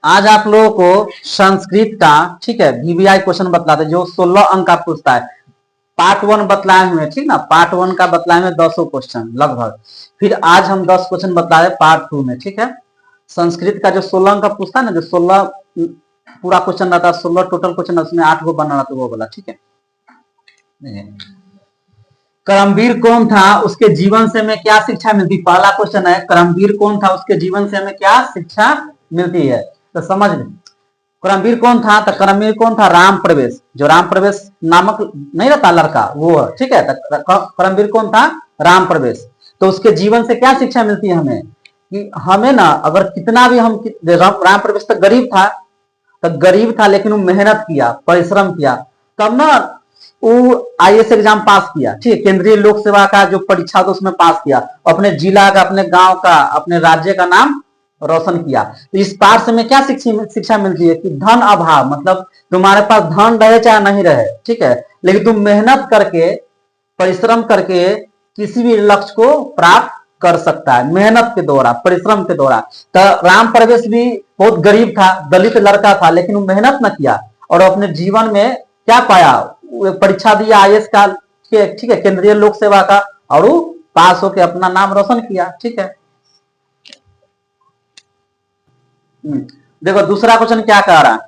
आज आप लोगों को संस्कृत का, ठीक है, वीवीआई क्वेश्चन बतलाते जो 16 अंक का पूछता है। पार्ट 1 बतलाए हुए, ठीक ना, पार्ट 1 का बतलाए हुए 10 क्वेश्चन लगभग। फिर आज हम 10 क्वेश्चन बतला रहे पार्ट 2 में, ठीक है। संस्कृत का जो 16 अंक का पूछता है ना, जो 16 पूरा क्वेश्चन रहता है, 16 टोटल क्वेश्चन, उसमें 8 गो बना रहता है, वो बोला, ठीक है। करमवीर कौन था, उसके जीवन से हमें क्या शिक्षा मिलती। पहला क्वेश्चन है, करमवीर कौन था, उसके जीवन से हमें क्या शिक्षा मिलती है, तो समझ लें। करमवीर कौन था, तो करमवीर कौन था, राम प्रवेश, जो राम प्रवेश नामक नहीं रहता लड़का, वो, ठीक है। तो करमवीर कौन था, राम प्रवेश। तो उसके जीवन से क्या शिक्षा मिलती है हमें, कि हमें ना, अगर कितना भी हम, राम प्रवेश तो गरीब था, लेकिन वो मेहनत किया, परिश्रम किया, तब ना वो आईएएस एग्जाम पास किया, ठीक है। केंद्रीय लोक सेवा का जो परीक्षा था उसमें पास किया, अपने जिला का, अपने गांव का, अपने राज्य का नाम रोशन किया। तो इस पाठ से हमें क्या शिक्षा मिलती है, कि धन अभाव, मतलब तुम्हारे पास धन रहे चाहे नहीं रहे, ठीक है, लेकिन तुम मेहनत करके, परिश्रम करके किसी भी लक्ष्य को प्राप्त कर सकता है, मेहनत के द्वारा, परिश्रम के द्वारा। तो राम प्रवेश भी बहुत गरीब था, दलित लड़का था, लेकिन वो मेहनत न किया और अपने जीवन में क्या पाया, परीक्षा दिया आईएएस का, ठीक है, केंद्रीय लोक सेवा का, और वो पास होकर अपना नाम रोशन किया, ठीक है। देखो दूसरा क्वेश्चन क्या कह रहा है,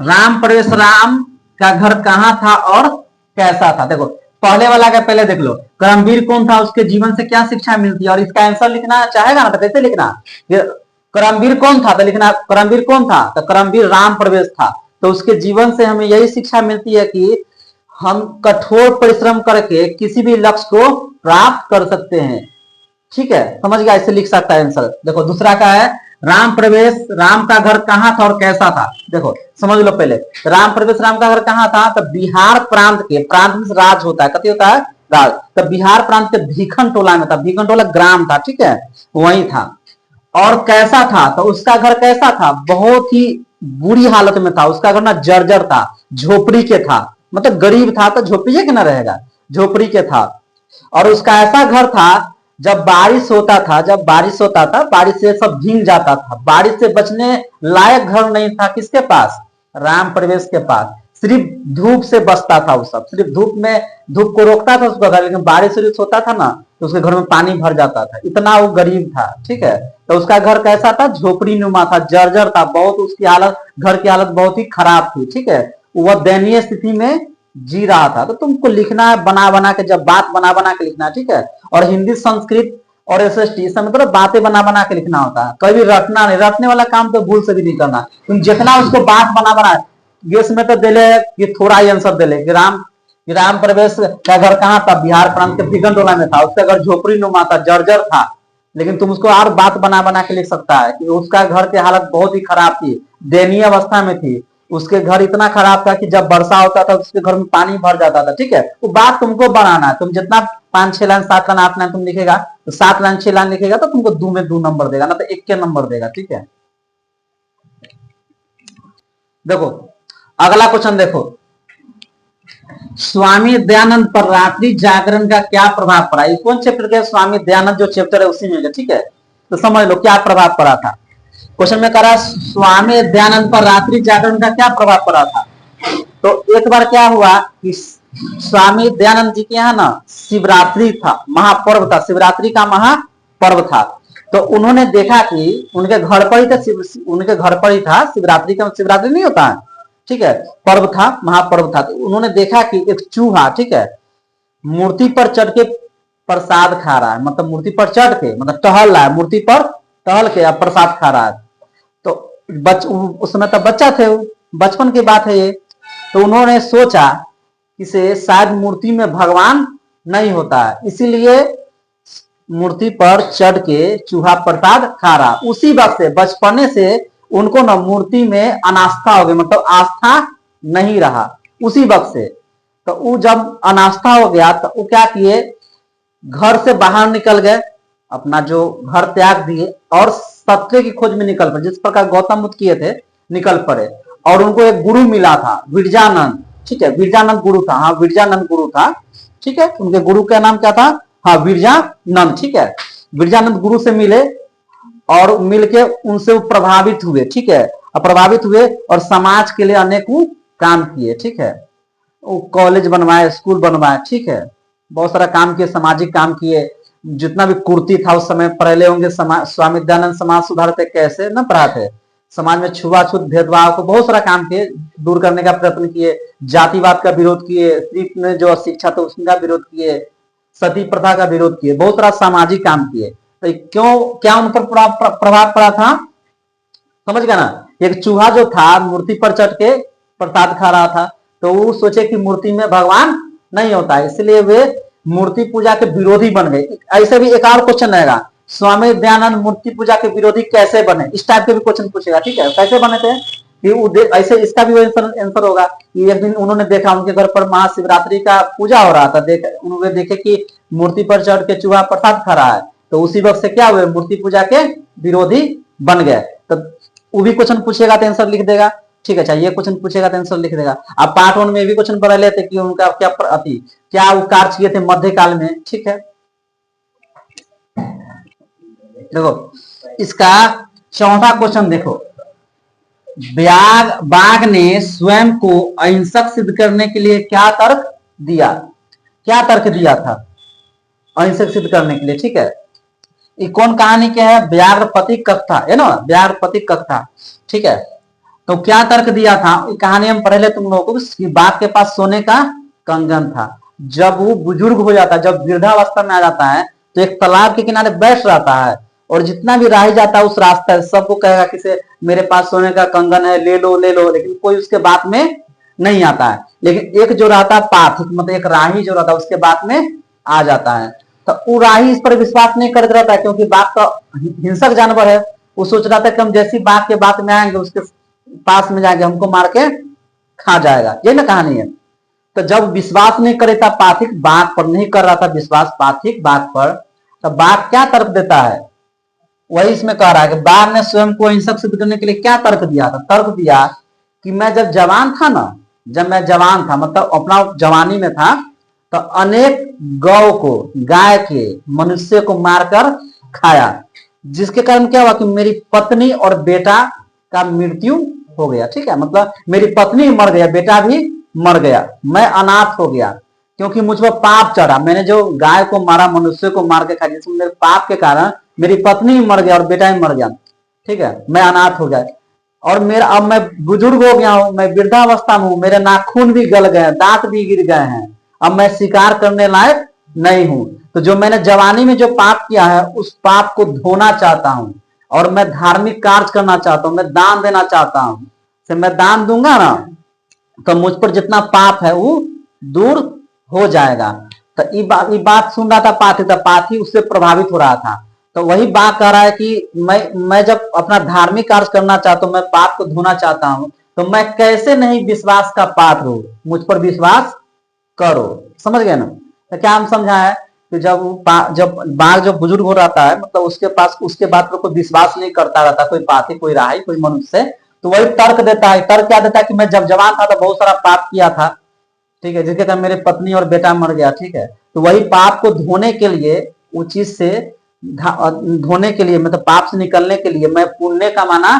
राम प्रवेश राम का घर कहां था और कैसा था। देखो पहले वाला का पहले देख लो, करमवीर कौन था, उसके जीवन से क्या शिक्षा मिलती है, और इसका आंसर लिखना चाहेगा ना, तो कैसे लिखना, करमवीर कौन था, तो लिखना करमवीर कौन था, तो करमवीर राम प्रवेश था। तो उसके जीवन से हमें यही शिक्षा मिलती है कि हम कठोर परिश्रम करके किसी भी लक्ष्य को प्राप्त कर सकते हैं, ठीक है, समझ गया, इसे लिख सकता है आंसर। देखो दूसरा का है, राम प्रवेश राम का घर कहां था और कैसा था। देखो समझ लो पहले, राम प्रवेश राम का घर कहां था, तो बिहार प्रांत के, प्रांत में राज होता है, कति होता है, राज। तो बिहार प्रांत के भीखन टोला में था, भीखन टोला ग्राम था, ठीक है, वही था। और कैसा था, तो उसका घर कैसा था, बहुत ही बुरी हालत में था, उसका घर ना जर्जर था, झोपड़ी के था, मतलब गरीब था तो झोपड़ी के ना रहेगा, झोपड़ी के था। और उसका ऐसा घर था, जब बारिश होता था, बारिश से सब भीग जाता था, बारिश से बचने लायक घर नहीं था किसके पास, राम प्रवेश के पास। सिर्फ धूप से बचता था, वो सब सिर्फ धूप को रोकता था उसका घर, लेकिन बारिश होता था ना, तो उसके घर में पानी भर जाता था, इतना वो गरीब था, ठीक है। तो उसका घर कैसा था, झोपड़ी नुमा था, जर्जर था, बहुत उसकी हालत, घर की हालत बहुत ही खराब थी, ठीक है। वह दयनीय स्थिति में जी रहा था। तो तुमको लिखना है बना बना के, जब बात बना बना के लिखना, ठीक है। और हिंदी, संस्कृत और एसएसटी, इसमें मतलब बातें बना बना के लिखना होता है, कभी रटना नहीं, रटने वाला काम तो भूल से भी नहीं करना। तुम जितना उसको बात बना बना, ये इसमें तो दिले कि थोड़ा ही आंसर दिले कि राम प्रवेश का घर कहाँ था, बिहार प्रांत के भीखन टोला में था, उसका घर झोपड़ी नुमा था, जर्जर था, लेकिन तुम उसको और बात बना बना के लिख सकता है कि उसका घर की हालत बहुत ही खराब थी, दयनीय अवस्था में थी, उसके घर इतना खराब था कि जब वर्षा होता था उसके घर में पानी भर जाता था, ठीक है। वो बात तुमको बनाना है, तुम जितना 5-6 लाइन, 7 लाइन, 8 लाइन तुम लिखेगा, तो 7 लाइन 6 लाइन लिखेगा तो तुमको 2 में 2 नंबर देगा, ना तो 1 के नंबर देगा, ठीक है। देखो अगला क्वेश्चन देखो, स्वामी दयानंद पर रात्रि जागरण का क्या प्रभाव पड़ा। कौन चैप्टर के, स्वामी दयानंद जो चैप्टर है उसी में, ठीक है। तो समझ लो क्या प्रभाव पड़ा था। क्वेश्चन में करा, स्वामी दयानंद पर रात्रि जागरण का क्या प्रभाव पड़ा था। तो एक बार क्या हुआ कि स्वामी दयानंद जी के यहाँ ना शिवरात्रि था, महापर्व था, शिवरात्रि का महापर्व था। तो उन्होंने देखा कि उनके घर पर ही था शिवरात्रि का, शिवरात्रि नहीं होता है, ठीक है, पर्व था, महापर्व था। तो उन्होंने देखा कि एक चूहा, ठीक है, मूर्ति पर चढ़ के प्रसाद खा रहा है, मतलब मूर्ति पर चढ़ के, मतलब टहल रहा है, मूर्ति पर टहल के अब प्रसाद खा रहा है। तो उस समय तब बच्चा थे, बचपन की बात है ये। तो उन्होंने सोचा इसे शायद मूर्ति में भगवान नहीं होता है, इसीलिए मूर्ति पर चढ़ के चूहा प्रसाद खा रहा। उसी वक्त से, बचपने से उनको ना मूर्ति में अनास्था हो गई, मतलब आस्था नहीं रहा उसी वक्त से। तो वो जब अनास्था हो गया तो वो क्या किए, घर से बाहर निकल गए, अपना जो घर त्याग दिए और सत्य की खोज में निकल पड़े, जिस प्रकार गौतम बुद्ध किए थे, निकल पड़े। और उनको एक गुरु मिला था, विरजानंद, ठीक है, विरजानंद गुरु था, हाँ विरजानंद गुरु था, ठीक है। उनके गुरु का नाम क्या था, हाँ विरजानंद, ठीक है। विरजानंद गुरु से मिले और मिलके उनसे वो प्रभावित हुए, ठीक है, और प्रभावित हुए और समाज के लिए अनेकों काम किए, ठीक है, वो कॉलेज बनवाए, स्कूल बनवाए, ठीक है, बहुत सारा काम किए, सामाजिक काम किए। जितना भी कुर्ती था उस समय पहले होंगे, स्वामी दयानंद समाज सुधार थे, कैसे न पढ़ाते, समाज में छुआछूत भेदभाव को बहुत सारा काम किए, दूर करने का प्रयत्न किए, जातिवाद का विरोध किए, स्त्री ने जो शिक्षा था उसका विरोध किए, सती प्रथा का विरोध किए, बहुत सारा सामाजिक काम किए। तो क्यों, क्या उन पर प्रभाव पड़ा था, समझ गया ना। एक चूहा जो था मूर्ति पर चढ़ के प्रसाद खा रहा था, तो वो सोचे कि मूर्ति में भगवान नहीं होता है, इसलिए वे मूर्ति पूजा के विरोधी बन गए। ऐसे भी एक और क्वेश्चन रहेगा, स्वामी दयानंद मूर्ति पूजा के विरोधी कैसे बने, इस टाइप के भी क्वेश्चन पूछेगा, ठीक है, कैसे बने थे कि ऐसे, इसका भी आंसर होगा कि एक दिन उन्होंने देखा उनके घर पर महाशिवरात्रि का पूजा हो रहा था, उन्होंने देखे कि मूर्ति पर चढ़ के चूहा प्रसाद खा रहा है, तो उसी वक्त से क्या हुए, मूर्ति पूजा के विरोधी बन गए। तो वो भी क्वेश्चन पूछेगा तो आंसर लिख देगा, ठीक है। अच्छा, ये क्वेश्चन पूछेगा तो आंसर लिख देगा। अब पार्ट 1 में भी क्वेश्चन पढ़ लेते कि उनका क्या वो कार्य किए थे मध्यकाल में, ठीक है। देखो इसका चौथा क्वेश्चन देखो, बाघ ने स्वयं को अहिंसक सिद्ध करने के लिए क्या तर्क दिया, क्या तर्क दिया था अहिंसक सिद्ध करने के लिए, ठीक है। ये कौन कहानी क्या है, व्याघ्रपति कथा है ना, व्याघ्रपति कथा, ठीक है। तो क्या तर्क दिया था, कहानी हम पढ़े ले तुम लोगों को, बाघ के पास सोने का कंगन था। जब वो बुजुर्ग हो जाता है, जब वृद्धावस्था में आ जाता है, तो एक तालाब के किनारे बैठ रहता है, और जितना भी राही जाता है उस रास्ते सबको कहेगा कि से मेरे पास सोने का कंगन है, ले लो ले लो, लेकिन कोई उसके बात में नहीं आता है। लेकिन एक जो रहता है पार्थिक, मतलब एक राही जो रहता है उसके बात में आ जाता है। तो वो राही इस पर विश्वास नहीं कर रहता है, क्योंकि बाघ तो हिंसक जानवर है। वो सोच रहा था कि हम जैसी बाघ के बात में आएंगे उसके पास में जाके हमको मार के खा जाएगा, ये ना कहानी है। तो जब विश्वास नहीं करे था पार्थिक बाघ पर, नहीं कर रहा था विश्वास पार्थिक बाघ पर, तो बाघ क्या तर्क देता है, वही इसमें कह रहा है कि बाघ ने स्वयं को अहिंसक सिद्ध करने के लिए क्या तर्क दिया था। तर्क दिया कि मैं जब जवान था ना, जब मैं जवान था मतलब अपना जवानी में था, तो अनेक गौ को, गाय के, मनुष्य को मारकर खाया, जिसके कारण क्या हुआ कि मेरी पत्नी और बेटा का मृत्यु हो गया, ठीक है। मतलब मेरी पत्नी मर गया, बेटा भी मर गया, मैं अनाथ हो गया, क्योंकि मुझ पर पाप चढ़ा। मैंने जो गाय को मारा, मनुष्य को मार के खाया, जिसमें मेरे पाप के कारण मेरी पत्नी मर गया और बेटा भी मर गया, ठीक है, मैं अनाथ हो गया। और मेरा, अब मैं बुजुर्ग हो गया हूं, मैं वृद्धावस्था में हूं, मेरे नाखून भी गल गए, दांत भी गिर गए हैं, अब मैं शिकार करने लायक नहीं हूं। तो जो मैंने जवानी में जो पाप किया है उस पाप को धोना चाहता हूं, और मैं धार्मिक कार्य करना चाहता हूं, मैं दान देना चाहता हूं। से मैं दान दूंगा ना तो मुझ पर जितना पाप है वो दूर हो जाएगा। तो ये बात सुन रहा था पार्थी, तो पार्थी उससे प्रभावित हो रहा था। तो वही बात कह रहा है कि मैं जब अपना धार्मिक कार्य करना चाहता हूं, मैं पाप को धोना चाहता हूं, तो मैं कैसे नहीं विश्वास का पात्र हूं, मुझ पर विश्वास करो, समझ गए ना। तो क्या हम समझा है कि जब बाघ जब बुजुर्ग हो रहता है, मतलब उसके पास उसके बात पर कोई विश्वास नहीं करता रहता, कोई पार्थी, कोई राही, कोई मनुष्य, तो वही तर्क देता है। तर्क क्या देता है कि मैं जब जवान था तो बहुत सारा पाप किया था, ठीक है, जिसके कारण मेरे पत्नी और बेटा मर गया, ठीक है। तो वही पाप को धोने के लिए, उस चीज से धोने के लिए, मतलब पाप से निकलने के लिए मैं पुण्य कमाना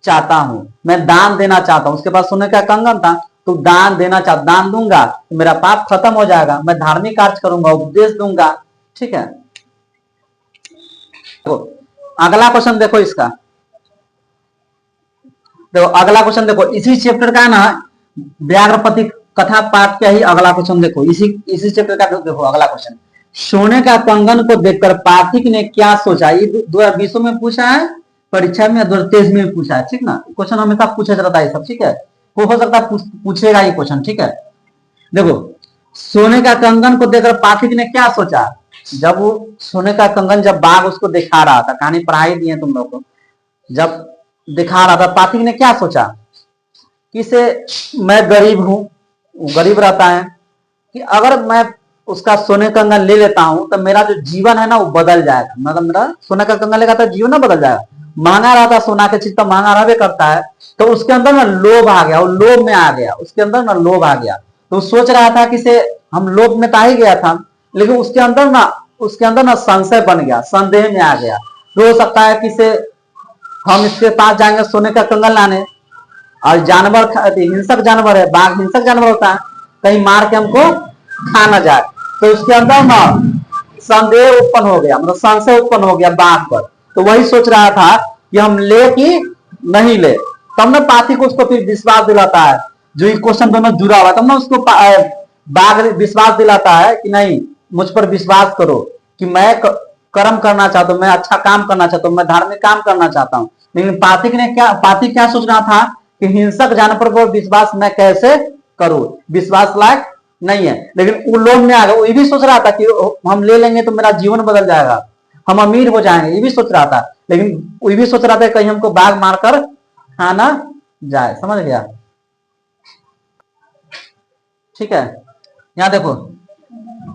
चाहता हूं, मैं दान देना चाहता हूं। उसके पास सोने का कंगन था, तो दान देना चाहता, दान दूंगा तो मेरा पाप खत्म हो जाएगा, मैं धार्मिक कार्य करूंगा, उपदेश दूंगा, ठीक है। तो अगला क्वेश्चन देखो इसका, देखो अगला क्वेश्चन देखो, इसी चैप्टर का ना व्याघ्रपति कथा पाठ का ही अगला क्वेश्चन देखो, इसी चैप्टर का देखो अगला क्वेश्चन। सोने का कंगन को देखकर पार्थिक ने क्या सोचा, ये 2020 में पूछा है, परीक्षा में 2023 में पूछा है, ठीक ना। क्वेश्चन हमेशा पूछा जाता है सब, ठीक है, हो सकता है पूछेगा ये क्वेश्चन, ठीक है। देखो सोने का कंगन को देखकर पार्थिक ने क्या सोचा, जब वो सोने का कंगन, जब बाघ उसको दिखा रहा था, कहानी पढ़ाई दी है तुम लोग को, जब दिखा रहा था पार्थिक ने क्या सोचा कि से मैं गरीब हूं, गरीब रहता है, कि अगर मैं उसका सोने का कंगन ले लेता हूं तो मेरा जो जीवन है ना वो बदल जाएगा, मतलब मेरा सोने का कंगन लेगा तो जीवन ना बदल जाएगा। महंगा रहता सोना के चीज तो महंगा रहबे करता है, तो उसके अंदर ना लोभ आ गया, वो लोभ में आ गया, उसके अंदर ना लोभ आ गया। तो सोच रहा था कि से हम लोभ में तो आ ही गया था, लेकिन उसके अंदर ना संशय बन गया, संदेह में आ गया। तो हो सकता है कि से हम इसके पास जाएंगे सोने का कंगन लाने, और जानवर हिंसक जानवर है, बाघ हिंसक जानवर होता है, कहीं मार के हमको खा ना जाए, तो उसके अंदर ना संदेह उत्पन्न हो गया, मतलब संशय उत्पन्न हो गया बाघ पर। तो वही सोच रहा था कि हम ले कि नहीं ले, तब ना पाथी को उसको फिर विश्वास दिलाता है, जो ये क्वेश्चन दोनों जुड़ा हुआ, तब ना उसको बाघ विश्वास दिलाता है कि नहीं, मुझ पर विश्वास करो कि मैं कर्म करना चाहता हूँ, मैं अच्छा काम करना चाहता हूँ, मैं धार्मिक काम करना चाहता हूँ। लेकिन पाथी क्या सोच रहा था कि हिंसक जानवर पर विश्वास मैं कैसे करूं, विश्वास लायक नहीं है। लेकिन वो लोग में आ गए, वो ये भी सोच रहा था कि हम ले लेंगे तो मेरा जीवन बदल जाएगा, हम अमीर हो जाएंगे, ये भी सोच रहा था। लेकिन वो भी सोच रहा था कहीं हमको बाघ मारकर खाना जाए, समझ गया? ठीक है, यहां देखो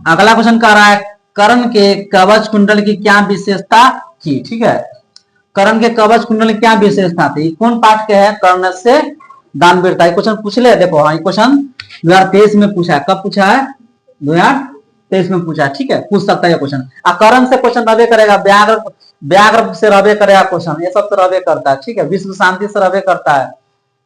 अगला क्वेश्चन कह रहा है कर्ण के कवच कुंडल की क्या विशेषता थी। ठीक है, कर्ण के कवच कुंडल की क्या विशेषता थी, कौन पाठ के है? कर्ण से दानवीरता। क्वेश्चन पूछ ले, देखो हाँ, क्वेश्चन 2023 में पूछा है। कब पूछा है? 2023 में पूछा है। ठीक है, पूछ सकता है क्वेश्चन। कर्ण से क्वेश्चन रवे करेगा, व्याघ्र व्याघ्र से रवे करेगा क्वेश्चन, ये सब से रवे करता है। ठीक है, विश्व शांति से रवे करता है,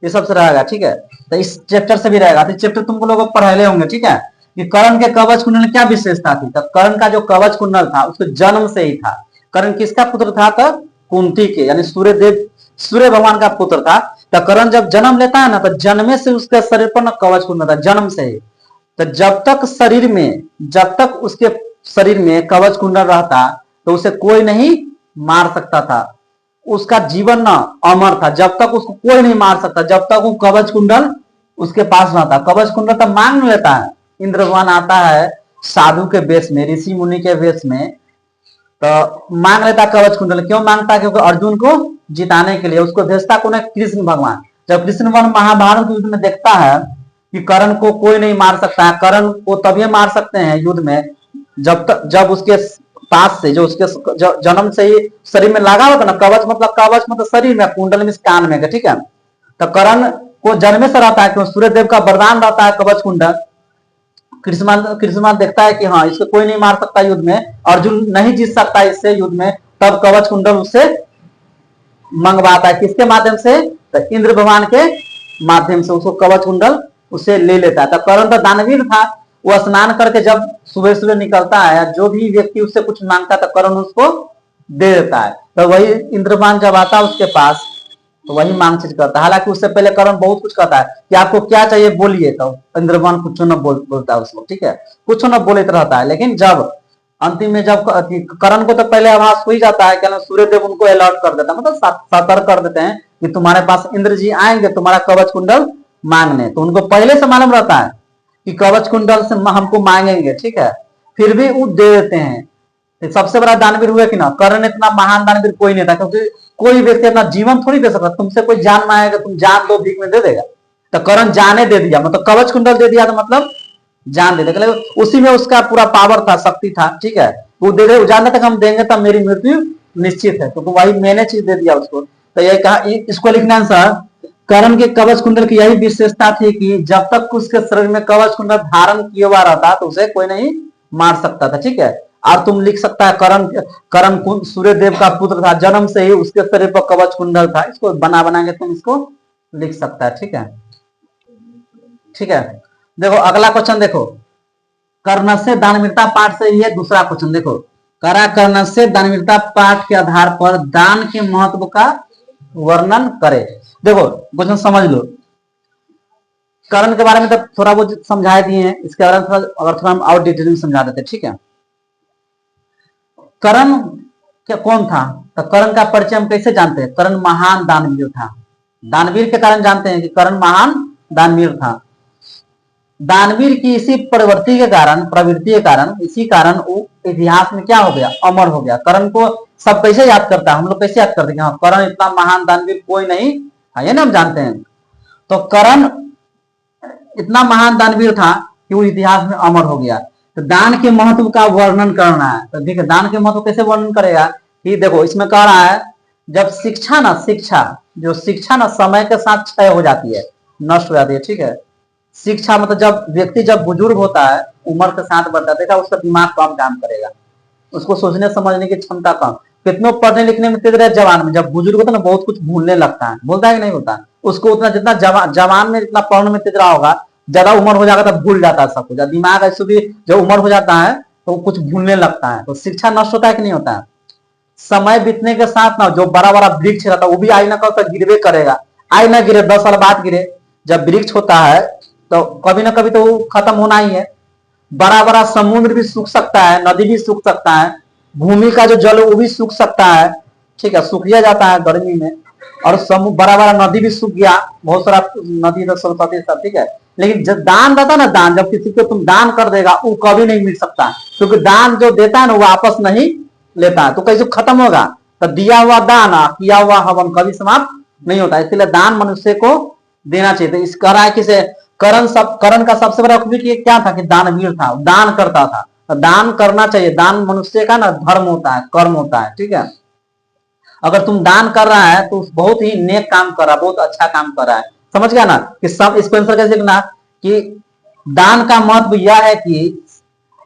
ये सब से रहेगा। ठीक है, तो इस चैप्टर से भी रहेगा, तो चैप्टर तुमको लोग पढ़े होंगे। ठीक है, कि कर्ण के कवच कुंडल में क्या विशेषता थी? तो कर्ण का जो कवच कुंडल था उसको जन्म से ही था। कर्ण किसका पुत्र था? तो कुंती के, यानी सूर्य भगवान का पुत्र था। तो कर्ण जब जन्म लेता है ना, तो जन्मे से उसके शरीर पर ना कवच कुंडल था, जन्म से ही। तो जब तक उसके शरीर में कवच कुंडल रहता तो उसे कोई नहीं मार सकता था, उसका जीवन ना अमर था। जब तक उसको कोई नहीं मार सकता, जब तक वो कवच कुंडल उसके पास रहता। कवच कुंडल तो मांग लेता है, इंद्र भगवान आता है साधु के वेश में, ऋषि मुनि के वेश में, तो मांग लेता कवच कुंडल। क्यों मांगता है? क्योंकि अर्जुन को जिताने के लिए। उसको भेजता कौन है? कृष्ण भगवान। जब कृष्ण भगवान महाभारत युद्ध में देखता है कि कर्ण को कोई नहीं मार सकता है, कर्ण को तभी मार सकते हैं युद्ध में जब उसके पास से, जो उसके जन्म से ही शरीर में लगा होता ना कवच, मतलब शरीर में, कुंडल में कान में। ठीक है, तो कर्ण को जन्मे से रहता है, क्यों? सूर्य देव का वरदान रहता है कवच कुंडल। कृष्ण देखता है कि हाँ, इसको कोई नहीं मार सकता युद्ध में, अर्जुन नहीं जीत सकता इससे युद्ध में, तब कवच कुंडल उससे मंगवाता है। किसके माध्यम से? तो इंद्र भगवान के माध्यम से उसको कवच कुंडल उसे ले लेता है। तो कर्ण तो दानवीर था, वो स्नान करके जब सुबह सुबह निकलता है, जो भी व्यक्ति उससे कुछ मांगता है तो कर्ण उसको दे देता है। तो वही इंद्र भगवान जब आता है उसके पास, तो वही मांग चीज करता है। हालांकि उससे पहले कर्ण बहुत कुछ कहता है कि आपको क्या चाहिए बोलिए, तो इंद्र भगवान कुछ न बोलता है उसको। ठीक है, कुछ न बोले रहता है। लेकिन जब अंतिम में जब कर्ण को तो पहले आभास हो ही जाता है, क्या सूर्य देव उनको अलर्ट कर देता है, मतलब सतर्क कर देते हैं कि तुम्हारे पास इंद्र जी आएंगे तुम्हारा कवच कुंडल मांगने। तो उनको पहले से मालूम रहता है कि कवच कुंडल से हमको मांगेंगे। ठीक है, फिर भी वो दे देते हैं। तो सबसे बड़ा दानवीर हुए कि ना, कर्ण इतना महान दानवीर कोई नहीं था, क्योंकि कोई व्यक्ति अपना जीवन थोड़ी दे सकता। तुमसे कोई जान मांगेगा, तुम जान दो भीख में दे देगा? तो कर्ण जाने दे दिया, मतलब कवच कुंडल दे दिया, तो मतलब जान दे देगा। उसी में उसका पूरा पावर था, शक्ति था। ठीक है, वो दे दे, जाने तक हम देंगे तब मेरी मृत्यु निश्चित है, तो वही मैंने चीज दे दिया उसको। तो यही कहा, इसको लिखना आंसर, कर्ण के कवच कुंडल की यही विशेषता थी कि जब तक उसके शरीर में कवच कुंडल धारण किया हुआ रहता तो उसे कोई नहीं मार सकता था। ठीक है, और तुम लिख सकता है कर्ण सूर्य देव का पुत्र था, जन्म से ही उसके शरीर पर कवच कुंडल था। इसको बना के तुम इसको लिख सकता है। ठीक है, ठीक है। देखो अगला क्वेश्चन, देखो कर्ण से दानवीरता पाठ से ये दूसरा क्वेश्चन देखो, करा कर्ण से दानवीरता पाठ के आधार पर दान के महत्व का वर्णन करे। देखो क्वेश्चन समझ लो, कर्ण के बारे में तो थोड़ा बहुत समझा दिए हैं, इसके बारे में थोड़ा हम और डिटेल में समझा देते। ठीक है, कर्ण क्या कौन था? तो कर्ण का परिचय हम कैसे जानते हैं? कर्ण महान दानवीर था। दानवीर के कारण जानते हैं कि कर्ण महान दानवीर था। दानवीर की इसी प्रवृत्ति के कारण इसी कारण वो इतिहास में क्या हो गया? अमर हो गया। कर्ण को सब कैसे याद करता है? हम लोग कैसे याद करते हैं? हाँ, कर्ण इतना महान दानवीर कोई नहीं है, ये ना हम जानते हैं। तो कर्ण इतना महान दानवीर था कि वो इतिहास में अमर हो गया। तो दान के महत्व का वर्णन करना है, तो देखिए दान के महत्व कैसे वर्णन करेगा कि देखो इसमें कह रहा है, जब शिक्षा ना समय के साथ क्षय हो जाती है, नष्ट हो जाती है। ठीक है, शिक्षा मतलब जब व्यक्ति जब बुजुर्ग होता है, उम्र के साथ बढ़ता है, देखा उसका दिमाग कम काम करेगा, उसको सोचने समझने की क्षमता कम, कितनों पढ़ने लिखने में तेज रहे जवान में, जब बुजुर्ग होता है ना बहुत कुछ भूलने लगता है, बोलता है कि नहीं बोलता, उसको उतना जितना जवान में जितना पढ़ने में तेज रहा होगा, ज्यादा उम्र हो जाएगा तब भूल जाता है सब कुछ, दिमाग ऐसे भी जब उम्र हो जाता है तो कुछ भूलने लगता है, तो शिक्षा नष्ट होता है कि नहीं होता है। समय बीतने के साथ ना जो बड़ा बड़ा वृक्ष रहता है वो भी आई ना कब तक गिरवे करेगा, आई ना गिरे 10 साल बाद गिरे, जब वृक्ष होता है तो कभी ना कभी तो वो खत्म होना ही है। बड़ा बड़ा समुद्र भी सूख सकता है, नदी भी सूख सकता है, भूमि का जो जल है वो भी सूख सकता है, ठीक है, सूखिया जाता है गर्मी में, और समुद्र बड़ा बड़ा नदी भी सूख गया, बहुत सारा नदी तो सरस्वती सब, ठीक है। लेकिन जब दान देता ना, दान जब किसी को तुम दान कर देगा वो कभी नहीं मिल सकता, क्योंकि दान जो देता है ना वो वापस नहीं लेता है, तो कैसे खत्म होगा, तो दिया हुआ दान किया हुआ हवन कभी समाप्त नहीं होता, इसलिए दान मनुष्य को देना चाहिए। तो इस करा किसे करण का सबसे बड़ा उपयोग क्या था कि दानवीर था, दान करता था, तो दान करना चाहिए, दान मनुष्य का ना धर्म होता है, कर्म होता है, ठीक है। अगर तुम दान कर रहा है तो बहुत ही नेक काम कर रहा है, बहुत अच्छा काम कर रहा है, समझ गया ना। कि सब इसको आंसर कैसे लिखना कि दान का महत्व यह है कि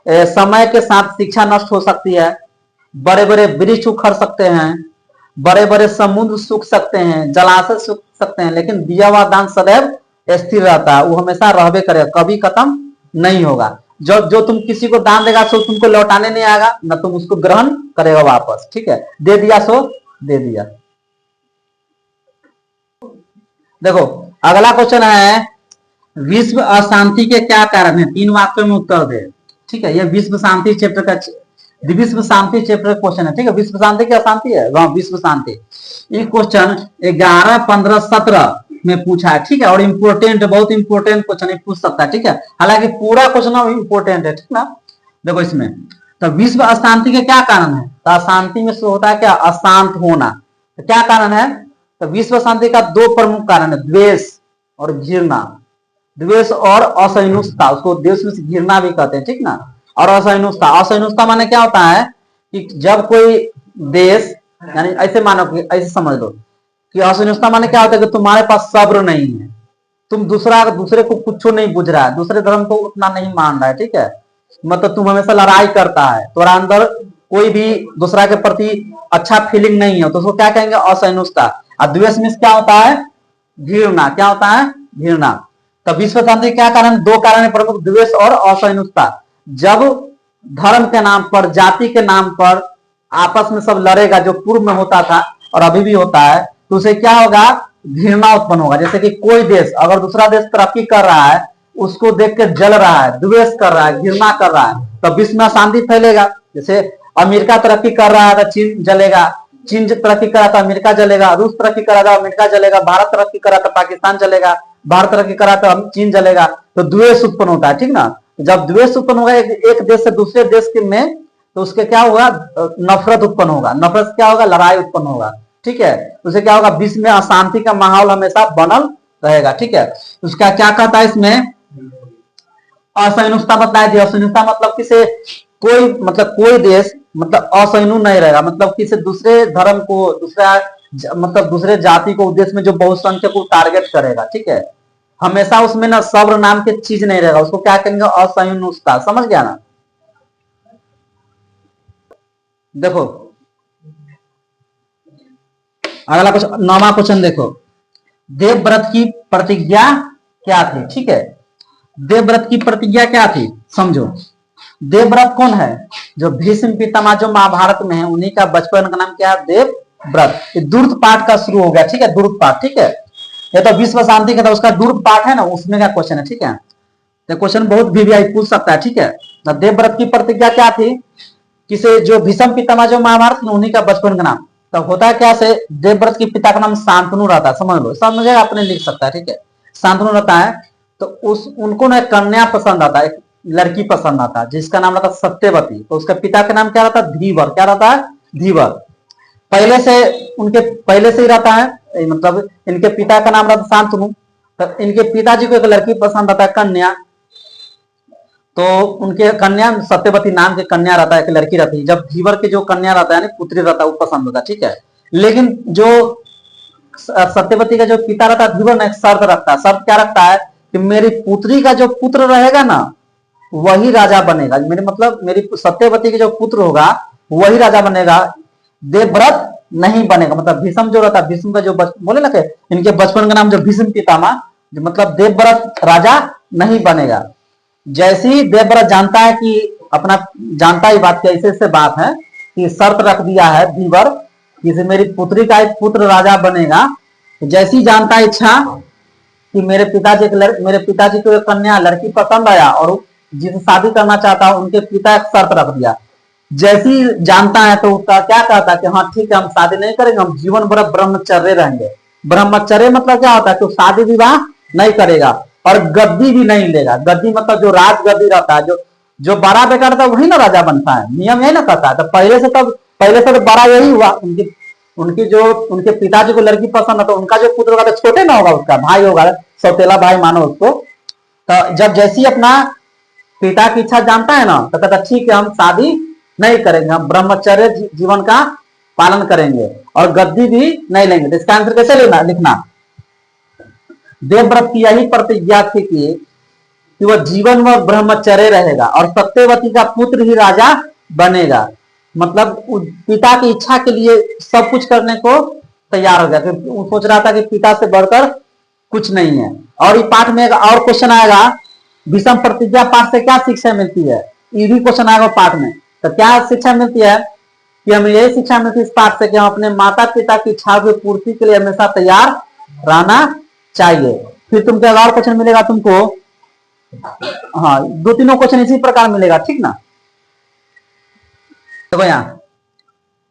समय के साथ शिक्षा नष्ट हो सकती है, बड़े बड़े वृक्ष उखड़ सकते हैं, बड़े बड़े समुद्र सूख सकते हैं, जलाशय सूख सकते हैं, लेकिन दिया हुआ दान सदैव स्थिर रहता है, वो हमेशा रहबे करेगा, कभी खत्म नहीं होगा। जो जो तुम किसी को दान देगा सो तुमको लौटाने नहीं आएगा, ना तुम उसको ग्रहण करेगा वापस, ठीक है, दे दिया सो दे दिया। देखो अगला क्वेश्चन है, विश्व अशांति के क्या कारण है, 3 वाक्यों में उत्तर दे, ठीक है। ये विश्व शांति चैप्टर का विश्व शांति चैप्टर क्वेश्चन है, ठीक है। विश्व शांति क्या शांति है, वहां विश्व शांति, ये क्वेश्चन 11, 15, 17 में पूछा है, ठीक है, और इम्पोर्टेंट, बहुत इंपोर्टेंट क्वेश्चन पूछ सकता है, ठीक है, हालांकि पूरा क्वेश्चन इंपोर्टेंट है, ठीक ना। देखो इसमें तो विश्व अशांति के क्या कारण है, तो अशांति में होता है क्या, अशांत होना, तो क्या कारण है, तो विश्व शांति का 2 प्रमुख कारण है, द्वेष और घृणा, द्वेष और असहिष्णुता, उसको द्वेष में घृणा भी कहते हैं, ठीक ना। और असहिष्णुता, असहिष्णुता माने क्या होता है कि जब कोई देश, यानी ऐसे मानो कि ऐसे समझ लो कि असहिष्णुता माने क्या होता है कि तुम्हारे पास सब्र नहीं है, तुम दूसरे को कुछ नहीं बुझ रहा है, दूसरे धर्म को उतना नहीं मान रहा है, ठीक है, मतलब तुम हमेशा लड़ाई करता है, तुम्हारा अंदर कोई भी दूसरा के प्रति अच्छा फीलिंग नहीं है, तो उसको क्या कहेंगे, असहिष्णुता। और द्वेष में क्या होता है, घृणा, क्या होता है, घृणा। तो विश्व शांति क्या कारण, 2 कारण है प्रमुख, द्वेष और असहिष्णुता। जब धर्म के नाम पर, जाति के नाम पर आपस में सब लड़ेगा, जो पूर्व में होता था और अभी भी होता है, तो उसे क्या होगा, घृणा उत्पन्न होगा। जैसे कि कोई देश अगर दूसरा देश तरक्की कर रहा है, उसको देख के जल रहा है, द्वेष कर रहा है, घृणा कर रहा है, तो विश्व में शांति फैलेगा। जैसे अमेरिका तरक्की कर रहा है तो चीन जलेगा, चीन तरक्की करा तो अमेरिका जलेगा, रूस तरक्की करा तो अमेरिका जलेगा, भारत तरक्की करा तो पाकिस्तान जलेगा, भारत तरक्की करा तो चीन जलेगा, तो द्वेष उत्पन्न होता है, ठीक ना। जब द्वेष उत्पन्न होगा एक देश से दूसरे देश के में, तो उसके क्या होगा, नफरत उत्पन्न होगा, नफरत से क्या होगा, लड़ाई उत्पन्न होगा, ठीक है, उसे क्या होगा, विश्व में अशांति का माहौल हमेशा बनल रहेगा, ठीक है। उसका क्या कहता है इसमें, असहिष्णुता बताया दिया। असहिष्णुता मतलब किसे, कोई मतलब कोई देश मतलब असहिष्णु नहीं रहेगा, मतलब किसी दूसरे धर्म को, दूसरा मतलब दूसरे जाति को उद्देश्य में जो बहुसंख्यक को टारगेट करेगा, ठीक है, हमेशा उसमें ना सब्र नाम की चीज नहीं रहेगा, उसको क्या कहेंगे, असहिष्णुता, समझ गया ना। देखो अगला क्वेश्चन, 9वां क्वेश्चन देखो, देवव्रत की प्रतिज्ञा क्या थी, ठीक है, देवव्रत की प्रतिज्ञा क्या थी, समझो। देवव्रत कौन है, जो भीष्म पितामह जो महाभारत में है, उन्हीं का बचपन का नाम क्या है, देवव्रत। ये दूर्त पाठ का शुरू हो गया, ठीक है, दूर्त पाठ, ठीक है, ये तो विश्व शांति का था, उसका दूर्त पाठ है ना, उसमें का क्वेश्चन है, ठीक है, तो क्वेश्चन बहुत वीवीआई पूछ सकता है, ठीक है। देवव्रत की प्रतिज्ञा क्या थी, किसे जो भीष्म पितामह जो महाभारत में, उन्हीं का बचपन का नाम, तो होता है क्या से, देवव्रत के पिता का नाम शांतनु रहता है, समझ लो, समझेगा अपने लिख सकता है, ठीक है, शांतनु रहता है, तो उनको ना कन्या पसंद आता है, एक लड़की पसंद आता है जिसका नाम रहता है सत्यवती, तो उसके पिता का नाम क्या रहता है, धीवर, क्या रहता है, धीवर, पहले से ही रहता है, मतलब इनके पिता का नाम रहता है शांतनु, तो इनके पिताजी को एक लड़की पसंद आता है, कन्या, तो उनके कन्या सत्यवती नाम की कन्या रहता है, एक लड़की रहती है, जब धीवर की जो कन्या रहता है, पुत्री रहता है, वो पसंद होता है, ठीक है। लेकिन जो सत्यवती का जो पिता रहता है धीवर ने एक शर्त रखता है, शर्त क्या रखता है कि मेरी पुत्री का जो पुत्र रहेगा ना वही राजा बनेगा, मेरे मतलब मेरी सत्यवती के जो पुत्र होगा वही राजा बनेगा, देवव्रत नहीं बनेगा। मतलब भीष्म जो रहता, भीष्म का जो बोले ना कि इनके बचपन का नाम जो भीष्म पितामह, मतलब देवव्रत राजा नहीं बनेगा। जैसे ही देवव्रत जानता है कि अपना, जानता ही बात कैसे से बात है कि शर्त रख दिया है बीवर कि मेरी पुत्री का एक पुत्र राजा बनेगा, तो जैसे ही जानता है इच्छा कि मेरे पिताजी को एक कन्या लड़की पसंद आया और जिसे शादी करना चाहता हूं, उनके पिता एक शर्त रख दिया। जैसे ही जानता है तो उसका क्या कहता है कि हाँ ठीक है, हम शादी नहीं करेंगे, हम जीवन भर ब्रह्मचर्य रहेंगे। ब्रह्मचर्य मतलब क्या होता है कि शादी विवाह नहीं करेगा और गद्दी भी नहीं लेगा। गद्दी मतलब जो राज गद्दी रहता है, जो जो बड़ा बेटा रहता है वही ना राजा बनता है, नियम यही ना कहता है। तो पहले से तो बड़ा यही हुआ। उनकी उनकी जो उनके पिताजी को लड़की पसंद है तो उनका जो पुत्र होगा तो छोटे ना होगा, उसका भाई होगा, सौतेला भाई मानो उसको। तो जब जैसी अपना पिता की इच्छा जानता है ना तो कहता ठीक है, हम शादी नहीं करेंगे, हम ब्रह्मचर्य जीवन का पालन करेंगे और गद्दी भी नहीं लेंगे। तो इसका आंसर कैसे लेना लिखना, देवव्रत की यही प्रतिज्ञा थी कि वह जीवन में ब्रह्मचर्य रहेगा और सत्यवती का पुत्र ही राजा बनेगा। मतलब पिता की इच्छा के लिए सब कुछ करने को तैयार हो गया, वो सोच रहा था कि पिता से बढ़कर कुछ नहीं है। और इस पाठ में एक और क्वेश्चन आएगा, विषम प्रतिज्ञा पाठ से क्या शिक्षा मिलती है, ये भी क्वेश्चन आएगा पाठ में। तो क्या शिक्षा मिलती है कि हमें यही शिक्षा मिलती है इस पाठ से कि हम अपने माता पिता की इच्छा की पूर्ति के लिए हमेशा तैयार रहना चाहिए। फिर तुमको एक और क्वेश्चन मिलेगा तुमको, हाँ दो तीनों क्वेश्चन इसी प्रकार मिलेगा, ठीक ना। देखो यहाँ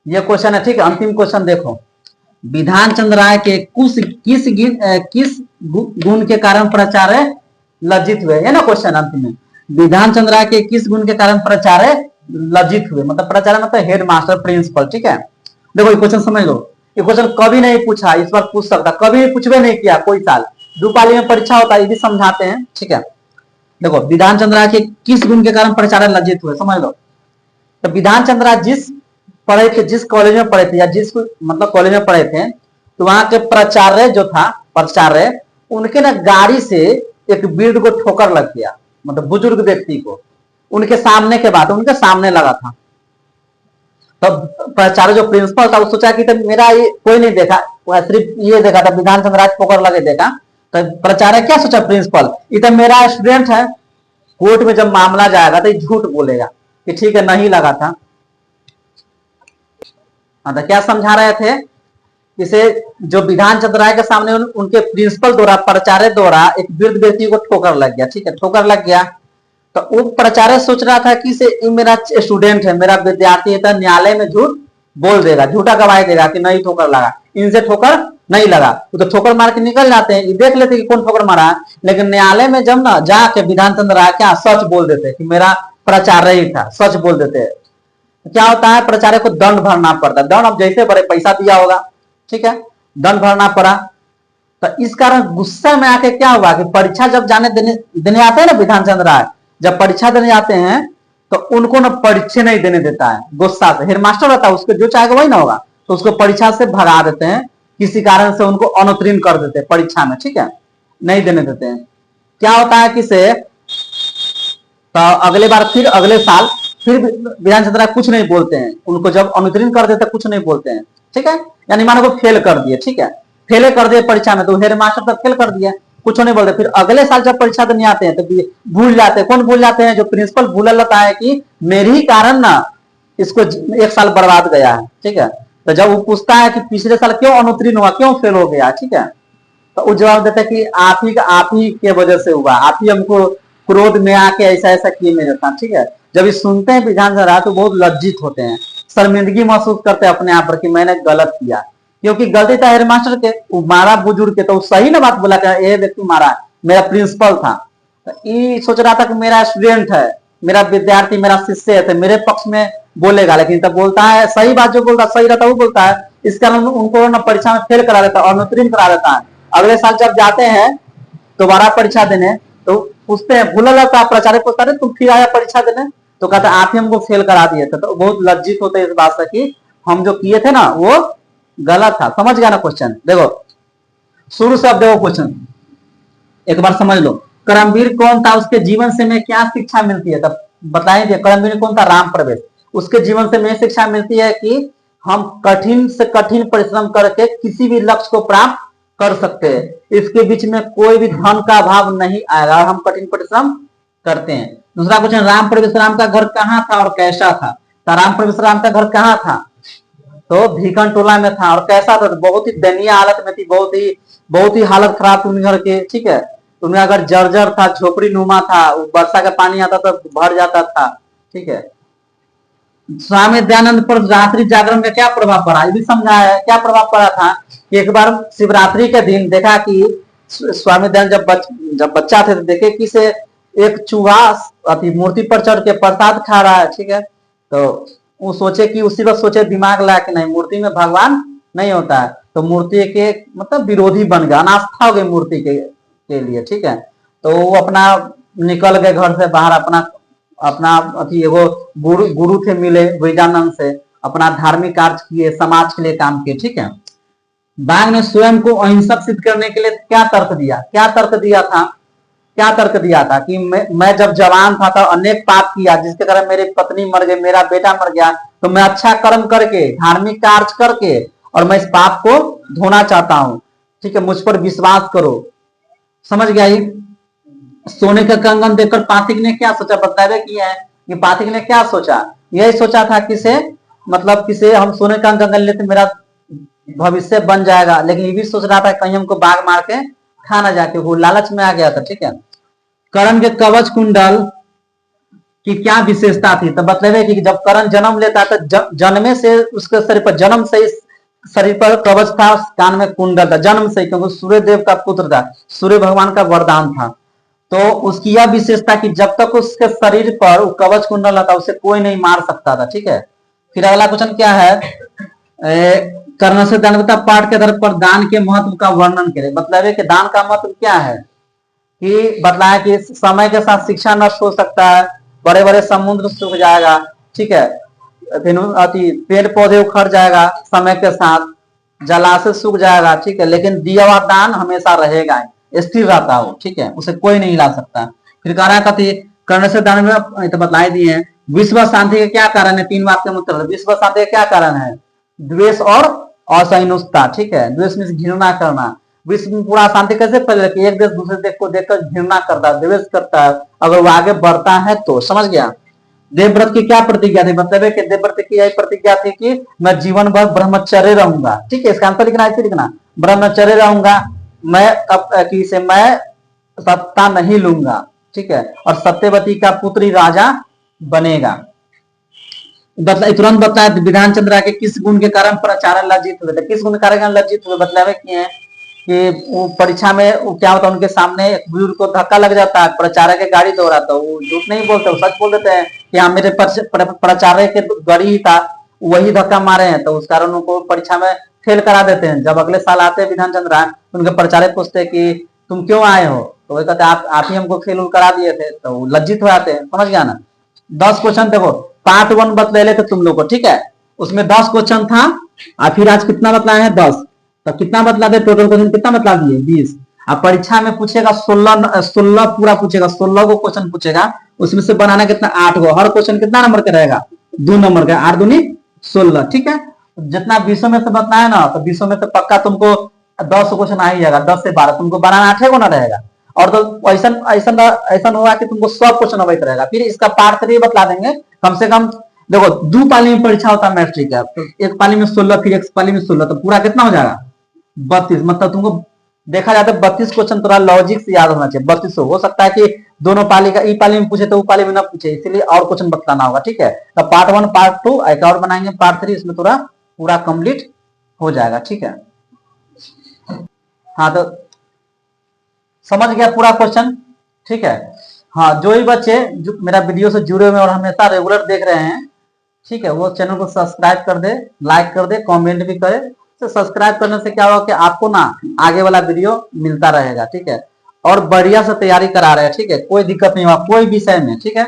ये क्वेश्चन है, ठीक है। अंतिम क्वेश्चन देखो, विधान चंद्र राय के किस गुण के कारण प्राचार्य लज्जित हुए, है ना क्वेश्चन अंतिम में। विधान चंद्र राय के किस गुण के कारण प्राचार्य लज्जित हुए, मतलब प्राचार्य मतलब हेड मास्टर प्रिंसिपल, ठीक है। देखो ये क्वेश्चन समझ लो, ये क्वेश्चन कभी नहीं पूछा, इस बार पूछ सकता, कभी पूछ नहीं किया कोई साल, दो पाली में परीक्षा होता है, ये भी समझाते हैं, ठीक है। देखो विधान चंद्र राय के किस गुण के कारण प्राचार्य लज्जित हुए, समझ लो। तो विधान चंद्र राय जिस कॉलेज में पढ़े थे या जिस मतलब कॉलेज में पढ़े थे, तो वहां के प्राचार्य जो था, प्राचार्य उनके ना गाड़ी से एक वृद्ध को ठोकर लग गया, मतलब बुजुर्ग व्यक्ति को, उनके सामने के बाद उनके सामने लगा था। तो प्राचार्य जो प्रिंसिपल था वो सोचा कि तो मेरा ये कोई नहीं देखा, वो सिर्फ ये देखा था विधान चंद्र राय ठोकर लगे देखा। तो प्राचार्य क्या सोचा प्रिंसिपल, ये तो मेरा स्टूडेंट है, कोर्ट में जब मामला जाएगा तो झूठ बोलेगा कि ठीक है नहीं लगा था। हाँ तो क्या समझा रहे थे, इसे जो विधान चंद्र राय के सामने उनके प्रिंसिपल द्वारा, प्राचार्य द्वारा एक वृद्ध व्यक्ति को ठोकर लग गया, ठीक है, ठोकर लग गया। तो वो प्राचार्य सोच रहा था कि इसे मेरा स्टूडेंट है, मेरा विद्यार्थी है, तो न्यायालय में झूठ बोल देगा, झूठा गवाही देगा कि नहीं ठोकर लगा, इनसे ठोकर नहीं लगा। वो तो ठोकर मार के निकल जाते हैं, ये देख लेते कि कौन ठोकर मारा है, लेकिन न्यायालय में जब ना जाके विधान चंद्र राय क्या सच बोल देते कि मेरा प्राचार्य ही था, सच बोल देते, क्या होता है प्राचार्य को दंड भरना पड़ता है। दंड अब जैसे बड़े पैसा दिया होगा, ठीक है, दंड भरना पड़ा। तो इस कारण गुस्सा में आके क्या हुआ कि परीक्षा जब देने आते हैं ना विधान चंद्र राय, जब परीक्षा देने जाते हैं तो उनको ना परीक्षा नहीं देने देता है, गुस्सा से। हेडमास्टर रहता है, उसको जो चाहेगा वही ना होगा, तो उसको परीक्षा से भगा देते हैं, किसी कारण से उनको अनुत्तीर्ण कर देते हैं परीक्षा में, ठीक है, नहीं देने देते हैं। क्या होता है कि से तो अगले बार फिर अगले साल फिर विधान चंद्र राय कुछ नहीं बोलते हैं, उनको जब अनुत्तीर्ण कर देते कुछ नहीं बोलते हैं, ठीक है, यानी मानो को फेल कर दिए, ठीक है, फेल कर दिए परीक्षा में, तो हेड मास्टर तक फेल कर दिया, कुछ नहीं बोलते। फिर अगले साल जब परीक्षा देने आते हैं तो भूल जाते हैं, कौन भूल जाते हैं, जो प्रिंसिपल भूल जाता है कि मेरे ही कारण ना इसको एक साल बर्बाद गया है, ठीक है। तो जब वो पूछता है कि पिछले साल क्यों अनुत्तीर्ण हुआ, क्यों फेल हो गया, ठीक है, तो वो जवाब देता है कि आप ही के वजह से हुआ, आप ही हमको क्रोध में आके ऐसा ऐसा किए मेरे साथ, ठीक है। जब ये सुनते हैं विधान चंद्र राय तो बहुत लज्जित होते हैं, शर्मिंदगी महसूस करते हैं अपने आप पर कि मैंने गलत किया, क्योंकि गलती था हेडमास्टर के, वो मारा बुजुर्ग के, तो सही ना बात बोला कि ये व्यक्ति मारा, मेरा प्रिंसिपल था। तो ये सोच रहा था कि मेरा स्टूडेंट है, मेरा विद्यार्थी, मेरा शिष्य है, तो मेरे पक्ष में बोलेगा, लेकिन तब बोलता है सही बात, जो बोलता सही रहता वो बोलता है, इस कारण उनको ना परीक्षा में फेल करा देता है, अनुत्तीर्ण करा देता है। अगले साल जब जाते हैं दोबारा परीक्षा देने तो पूछते हैं, भूला लगता है प्राचार्य पूछता है तुम फिर आया परीक्षा देने, तो कहता है आप ही हमको फेल करा दिए थे। तो बहुत लज्जित होते हैं इस बात से कि हम जो किए थे ना वो गलत था। समझ गया ना क्वेश्चन, देखो शुरू से अब देखो क्वेश्चन एक बार समझ लो। करमवीर कौन था, उसके जीवन से हमें क्या शिक्षा मिलती है, तब बताएंगे। करमवीर कौन था, राम प्रवेश, उसके जीवन से हमें शिक्षा मिलती है कि हम कठिन से कठिन परिश्रम करके किसी भी लक्ष्य को प्राप्त कर सकते हैं। इसके बीच में कोई भी धन का अभाव नहीं आएगा, हम कठिन परिश्रम करते हैं। दूसरा क्वेश्चन, राम परमेश्वराम का घर कहाँ था और कैसा था? तो राम परमेश्वराम का घर कहाँ था? तो भीखन टोला में था। और कैसा था? बहुत ही दयनीय हालत में थी, बहुत ही हालत खराब थी घर के, ठीक है। उनमें अगर जर्जर था, झोपड़ी नुमा था, वर्षा का पानी आता तो भर जाता था, ठीक है। स्वामी दयानंद पर रात्रि जागरण का क्या प्रभाव पड़ा, ये भी समझाया है। क्या प्रभाव पड़ा था कि एक बार शिवरात्रि के दिन देखा कि स्वामी दयानंद जब बच्चा थे तो देखे कि से एक चूहा अति मूर्ति पर चढ़ के प्रसाद खा रहा है, ठीक है। तो वो सोचे कि उसी वक्त सोचे, दिमाग लगा कि नहीं, मूर्ति में भगवान नहीं होता है। तो मूर्ति के मतलब विरोधी बन गया, अनास्था हो गई मूर्ति के लिए, ठीक है। तो वो अपना निकल गए घर से बाहर, अपना अति एगो गुरु थे मिले वैजानंद से, अपना धार्मिक कार्य किए, समाज के लिए काम किए, ठीक है। बाघ ने स्वयं को अहिंसक सिद्ध करने के लिए क्या तर्क दिया? क्या तर्क दिया था कि मैं जब जवान था तो अनेक पाप किया, जिसके कारण मेरी पत्नी मर गई, मेरा बेटा मर गया, तो मैं अच्छा कर्म करके, धार्मिक कार्य करके, और मैं इस पाप को धोना चाहता हूं, ठीक है। मुझ पर विश्वास करो। समझ गया? ये सोने का कंगन देखकर पातिक ने क्या सोचा? बतावे किया है कि पातिक ने क्या सोचा, यही सोचा था कि से मतलब किसे हम सोने का कंगन लेते मेरा भविष्य बन जाएगा, लेकिन ये भी सोच रहा था कहीं हमको बाघ मार के खा ना जाके, वो लालच में आ गया था, ठीक है। करण के कवच कुंडल की क्या विशेषता थी? तो मतलब कि जब करण जन्म लेता तो जन्मे से उसके शरीर पर, जन्म से शरीर पर कवच था, कान में कुंडल था, जन्म से, क्योंकि सूर्य देव का पुत्र था, सूर्य भगवान का वरदान था। तो उसकी यह विशेषता कि जब तक उसके शरीर पर कवच कुंडल रहता उसे कोई नहीं मार सकता था, ठीक है। फिर अगला क्वेश्चन क्या है, कर्ण से दानवता पाठ के आधार पर दान के महत्व का वर्णन करें। मतलब है कि दान का महत्व क्या है, कि बतलाया कि समय के साथ शिक्षा नष्ट हो सकता है, बड़े बड़े समुद्र सूख जाएगा, ठीक है। पेड़ पौधे उखड़ जाएगा समय के साथ, जलाशय सूख जाएगा, ठीक है, लेकिन दिया हुआ दान हमेशा रहेगा, स्थिर रहता हो, ठीक है, उसे कोई नहीं हिला सकता। फिर कह रहा है कर्ण से दान में तो बतलाई दिए हैं। विश्व शांति के क्या कारण है? 3 वाक्य में उत्तर। विश्व शांति का क्या कारण है? द्वेष और असहिष्णुता, ठीक है। द्वेष में घृणा करना। विश्व में पूरा शांति कैसे फैले कि एक देश दूसरे देश को देखकर घृणा करता है, द्वेष करता है, अगर वो आगे बढ़ता है तो। समझ गया? देवव्रत की क्या प्रतिज्ञा थी? मतलब है कि देवव्रत की यही प्रतिज्ञा थी कि मैं जीवन भर ब्रह्मचर्य रहूंगा, ठीक है। इसका आंसर लिखना, ऐसे लिखना, ब्रह्मचर्य रहूंगा, मैं सत्ता नहीं लूंगा, ठीक है, और सत्यवती का पुत्री राजा बनेगा। तुरंत बताया विधान चंद्र के किस गुण के कारण प्राचार्य लज्जित हुए थे? किस गुण के कारण लज्जित हुए? बतलावे किए हैं कि वो परीक्षा में वो क्या होता है, उनके सामने एक बुजुर्ग को धक्का लग जाता है, प्राचार्य के गाड़ी दौड़ा, तो वो झूठ नहीं बोलते, वो सच बोल देते हैं कि हाँ मेरे प्राचार्य के गाड़ी ही था, वही धक्का मारे हैं, तो उस कारण उनको परीक्षा में फेल करा देते हैं। जब अगले साल आते हैं विधान चंद्र, उनके प्राचार्य पूछते हैं कि तुम क्यों आए हो, तो वो कहते आप ही हमको फेल करा दिए थे, तो लज्जित हो जाते हैं। समझ गया ना? 10 क्वेश्चन देखो, पार्ट 1 बतले थे तुम लोग को, ठीक है, उसमें 10 क्वेश्चन था, और फिर आज कितना बतलाए हैं? 10। तो कितना बतला दे? टोटल क्वेश्चन कितना बतला दिए? 20। अब परीक्षा में पूछेगा 16 पूरा पूछेगा, 16 को क्वेश्चन पूछेगा, उसमें से बनाना कितना? 8 को। हर क्वेश्चन कितना नंबर का रहेगा? 2 नंबर का, 8 दूनी 16, ठीक है। जितना 20 में से बताया ना, तो 20 में से पक्का तुमको 10 क्वेश्चन आ ही जाएगा, 10 से 12, तुमको बनाना 8 को ना रहेगा। और तो ऐसा होगा कि तुमको 100 क्वेश्चन अवैध रहेगा। फिर इसका पार्ट 3 बतला देंगे, कम से कम देखो 2 पाली में परीक्षा होता है मैट्रिक का, तो एक पाली में 16, फिर एक पाली में 16, तो पूरा कितना हो जाएगा? 32। मतलब तुमको देखा जाता है 32 क्वेश्चन थोड़ा लॉजिक से याद होना चाहिए। 32 हो सकता है कि दोनों पाली का ई पाली में पूछे तो वो पाली में ना पूछे, इसलिए और क्वेश्चन बताना होगा, ठीक है। तो पार्ट 1 पार्ट 2 एक और बनाएंगे, पार्ट 3 इसमें थोड़ा पूरा कंप्लीट हो जाएगा, ठीक है। हाँ, तो समझ गया पूरा क्वेश्चन, ठीक है। हाँ, जो भी बच्चे जो मेरा वीडियो से जुड़े हुए और हमेशा रेगुलर देख रहे हैं, ठीक है, वो चैनल को सब्सक्राइब कर दे, लाइक कर दे, कमेंट भी करे। तो सब्सक्राइब करने से क्या होगा कि आपको ना आगे वाला वीडियो मिलता रहेगा, ठीक है। और बढ़िया से तैयारी करा रहे हैं, ठीक है, कोई दिक्कत नहीं होगा कोई विषय में, ठीक है।